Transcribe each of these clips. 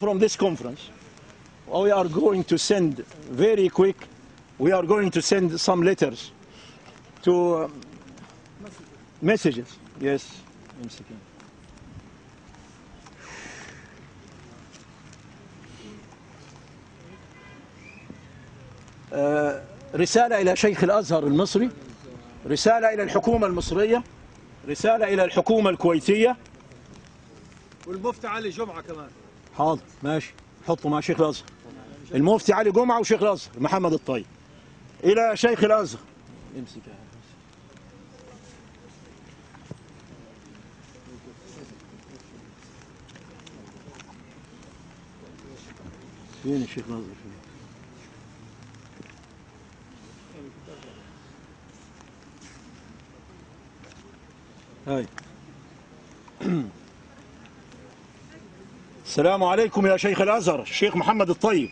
From this conference, we are going to send very quick. We are going to send some letters to messages. Yes. رسالة إلى شيخ الأزهر المصري، رسالة إلى الحكومة المصرية، رسالة إلى الحكومة الكويتية، والمفتي علي جمعة كمان. حاضر ماشي، حطوا مع شيخ الأزهر. المفتي علي جمعة وشيخ الأزهر محمد الطيب. إلى شيخ الأزهر. امسك فين الشيخ الأزهر؟ هاي. السلام عليكم يا شيخ الأزهر الشيخ محمد الطيب.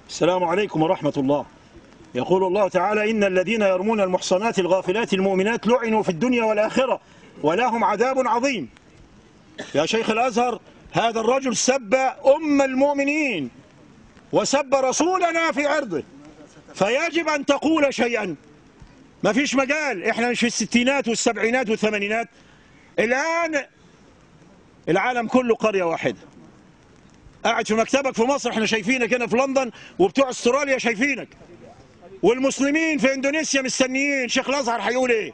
السلام عليكم ورحمة الله. يقول الله تعالى: إن الذين يرمون المحصنات الغافلات المؤمنات لعنوا في الدنيا والآخرة ولهم عذاب عظيم. يا شيخ الأزهر، هذا الرجل سب أم المؤمنين وسب رسولنا في عرضه، فيجب أن تقول شيئا. ما فيش مجال، احنا مش في الستينات والسبعينات والثمانينات. الآن العالم كله قرية واحدة. قاعد في مكتبك في مصر احنا شايفينك، هنا في لندن وبتوع استراليا شايفينك، والمسلمين في اندونيسيا مستنيين شيخ الازهر هيقول ايه.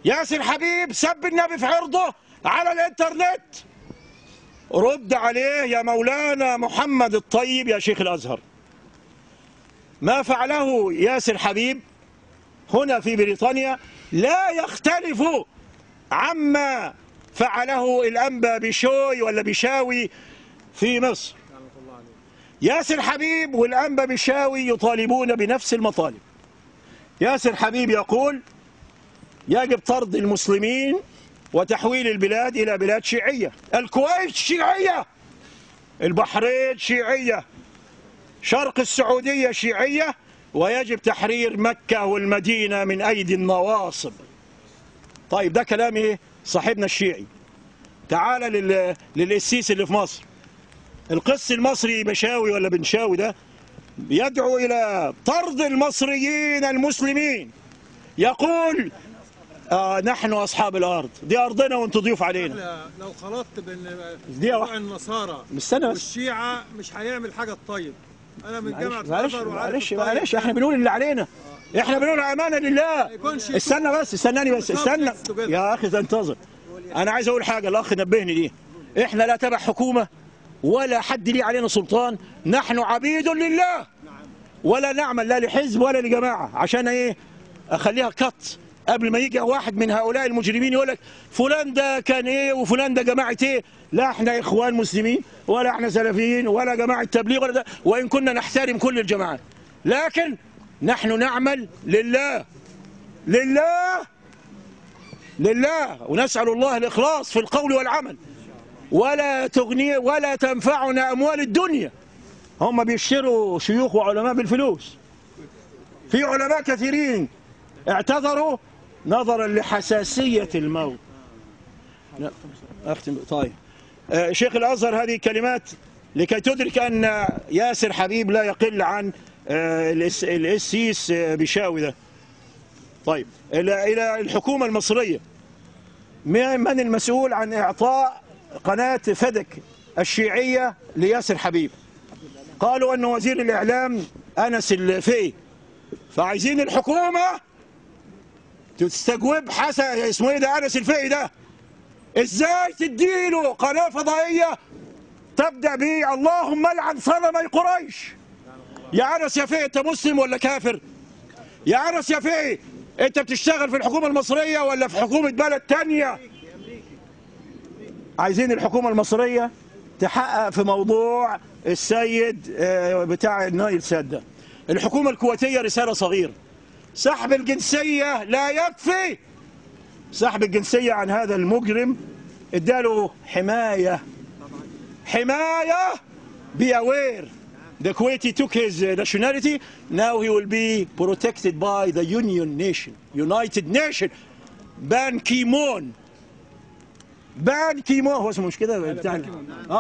ياسر حبيب سب النبي في عرضه على الانترنت، رد عليه يا مولانا محمد الطيب يا شيخ الازهر. ما فعله ياسر حبيب هنا في بريطانيا لا يختلف عما فعله الأنبا بشوي ولا بشاوي في مصر. ياسر حبيب والأنبا بشاوي يطالبون بنفس المطالب. ياسر حبيب يقول: يجب طرد المسلمين وتحويل البلاد إلى بلاد شيعية. الكويت شيعية، البحرين شيعية، شرق السعودية شيعية، ويجب تحرير مكة والمدينة من أيدي النواصب. طيب ده كلام ايه؟ صاحبنا الشيعي. تعال للقسيس اللي في مصر، القس المصري بشاوي ولا بنشاوي ده يدعو إلى طرد المصريين المسلمين. يقول نحن أصحاب الأرض، دي أرضنا وأنتم ضيوف علينا. لو خلطت بين النصارى والشيعة مش هيعمل حاجة. طيب أنا من جامعة الأزهر معلش احنا بنقول اللي علينا، احنا بنقول أمانة لله. استنى بس، استناني بس، استنى يا أخي انتظر. أنا عايز أقول حاجة، الأخ نبهني دي. احنا لا تبع حكومة ولا حد ليه علينا سلطان، نحن عبيد لله، ولا نعمل لا لحزب ولا لجماعة. عشان ايه؟ اخليها كت قبل ما يجي واحد من هؤلاء المجرمين يقول لك فلان ده كان ايه وفلان ده جماعة ايه. لا احنا اخوان مسلمين ولا احنا سلفيين ولا جماعة تبليغ ولا ده، وان كنا نحترم كل الجماعات، لكن نحن نعمل لله لله لله، ونسأل الله الإخلاص في القول والعمل. ولا تغني ولا تنفعنا أموال الدنيا. هم بيشتروا شيوخ وعلماء بالفلوس. في علماء كثيرين اعتذروا نظرا لحساسية الموت. أختم. طيب شيخ الأزهر، هذه كلمات لكي تدرك أن ياسر حبيب لا يقل عن القسيس بشاوي ده. طيب إلى الحكومة المصرية، من المسؤول عن إعطاء قناة فدك الشيعية لياسر حبيب؟ قالوا أنه وزير الإعلام أنس الفقي، فعايزين الحكومة تستجوب حسن اسمه ايه ده أنس الفقي ده. ازاي تديله قناة فضائية تبدأ به اللهم لعن صنمي قريش؟ يا أنس يا فقي، أنت مسلم ولا كافر؟ يا أنس يا فقي، أنت بتشتغل في الحكومة المصرية ولا في حكومة بلد تانية؟ عايزين الحكومة المصرية تحقق في موضوع السيد بتاع النايل ساد ده. الحكومة الكويتية رسالة صغيرة: سحب الجنسية لا يكفي. سحب الجنسية عن هذا المجرم، اداله حماية. be aware. The Kuwaiti took his nationality, now he will be protected by the United Nation. Ban Ki-moon بان كيمون، هو اسمه مش كده بتاع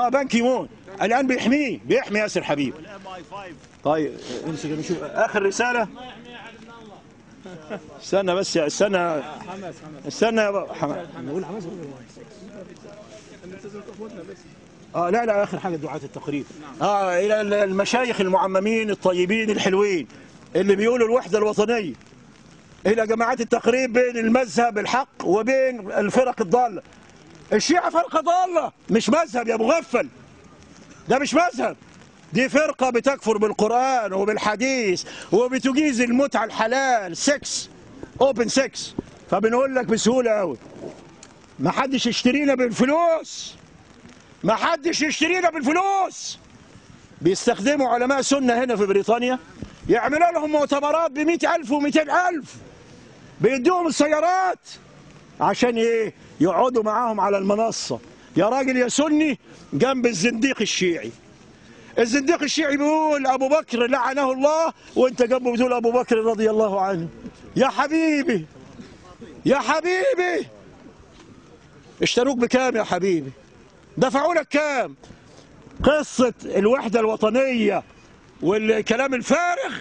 بان كيمون الان بيحمي ياسر حبيب. طيب امسك نشوف اخر رساله. استنى بس استنى يا حماس. نقول حماس لا اخر حاجه دعاة التقريب. الى المشايخ المعممين الطيبين الحلوين اللي بيقولوا الوحده الوطنيه، الى جماعات التقريب بين المذهب الحق وبين الفرق الضاله. الشيعة فرقه ضاله مش مذهب يا مغفل، ده مش مذهب، دي فرقه بتكفر بالقران وبالحديث وبتجيز المتعه الحلال، سكس اوبن سكس. فبنقول لك بسهوله قوي ما حدش يشترينا بالفلوس، ما حدش يشترينا بالفلوس. بيستخدموا علماء سنة هنا في بريطانيا يعملوا لهم مؤتمرات ب100,000 و200,000، بيدوهم السيارات عشان ايه؟ يقعدوا معاهم على المنصة. يا راجل يا سني جنب الزنديق الشيعي. الزنديق الشيعي بيقول أبو بكر لعنه الله، وانت جنبه بتقول أبو بكر رضي الله عنه. يا حبيبي يا حبيبي، اشتروك بكام يا حبيبي؟ دفعوا لك كام؟ قصة الوحدة الوطنية والكلام الفارغ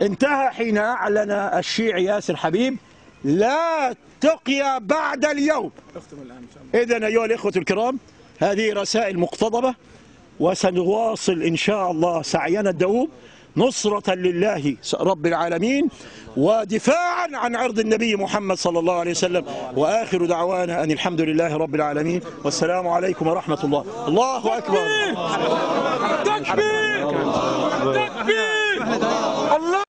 انتهى حين أعلن الشيعي ياسر حبيب لا تقيا بعد اليوم. إذن أيها الإخوة الكرام، هذه رسائل مقتضبة، وسنواصل إن شاء الله سعينا الدؤوب نصرة لله رب العالمين ودفاعا عن عرض النبي محمد صلى الله عليه وسلم. وآخر دعوانا أن الحمد لله رب العالمين، والسلام عليكم ورحمة الله. الله أكبر. تكبير تكبير الله